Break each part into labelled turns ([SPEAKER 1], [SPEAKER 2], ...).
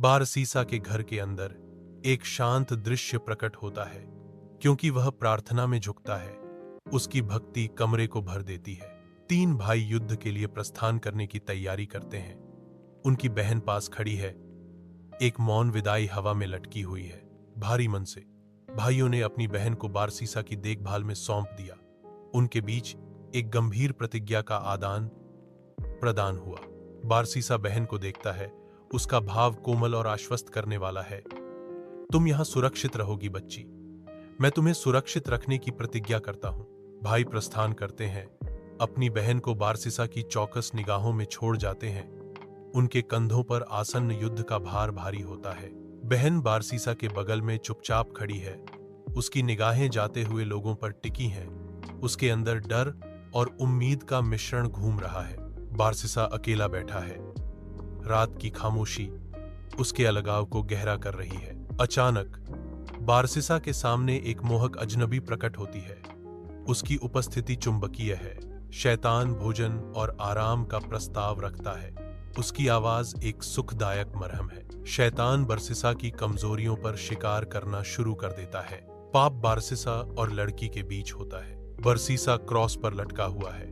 [SPEAKER 1] बारसीसा के घर के अंदर एक शांत दृश्य प्रकट होता है, क्योंकि वह प्रार्थना में झुकता है। उसकी भक्ति कमरे को भर देती है। तीन भाई युद्ध के लिए प्रस्थान करने की तैयारी करते हैं। उनकी बहन पास खड़ी है, एक मौन विदाई हवा में लटकी हुई है। भारी मन से भाइयों ने अपनी बहन को बारसीसा की देखभाल में सौंप दिया। उनके बीच एक गंभीर प्रतिज्ञा का आदान प्रदान हुआ। बारसीसा बहन को देखता है, उसका भाव कोमल और आश्वस्त करने वाला है। तुम यहां सुरक्षित रहोगी बच्ची, मैं तुम्हें सुरक्षित रखने की प्रतिज्ञा करता हूं। भाई प्रस्थान करते हैं, अपनी बहन को बारसीसा की चौकस निगाहों में छोड़ जाते हैं। उनके कंधों पर आसन्न युद्ध का भार भारी होता है। बहन बारसीसा के बगल में चुपचाप खड़ी है, उसकी निगाहें जाते हुए लोगों पर टिकी हैं। उसके अंदर डर और उम्मीद का मिश्रण घूम रहा है। बारसीसा अकेला बैठा है। रात की खामोशी उसके अलगाव को गहरा कर रही है। अचानक बारसीसा के सामने एक मोहक अजनबी प्रकट होती है। उसकी उपस्थिति चुंबकीय है। शैतान भोजन और आराम का प्रस्ताव रखता है। उसकी आवाज एक सुखदायक मरहम है। शैतान बारसीसा की कमजोरियों पर शिकार करना शुरू कर देता है। पाप बारसीसा और लड़की के बीच होता है। बारसीसा क्रॉस पर लटका हुआ है,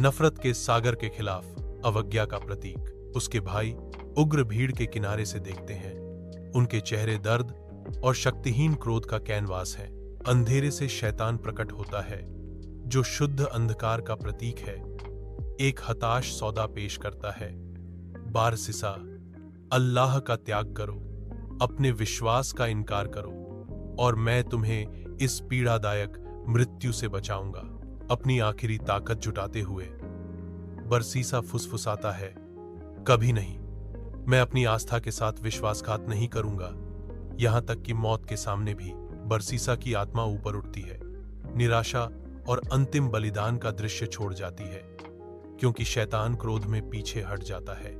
[SPEAKER 1] नफरत के सागर के खिलाफ अवज्ञा का प्रतीक। उसके भाई उग्र भीड़ के किनारे से देखते हैं। उनके चेहरे दर्द और शक्तिहीन क्रोध का कैनवास है। अंधेरे से शैतान प्रकट होता है, जो शुद्ध अंधकार का प्रतीक है। एक हताश सौदा पेश करता है, बारसीसा, अल्लाह का त्याग करो, अपने विश्वास का इनकार करो, और मैं तुम्हें इस पीड़ादायक मृत्यु से बचाऊंगा। अपनी आखिरी ताकत जुटाते हुए बारसीसा फुसफुसाता है, कभी नहीं, मैं अपनी आस्था के साथ विश्वासघात नहीं करूंगा। यहां तक कि मौत के सामने भी बारसीसा की आत्मा ऊपर उठती है। निराशा और अंतिम बलिदान का दृश्य छोड़ जाती है, क्योंकि शैतान क्रोध में पीछे हट जाता है।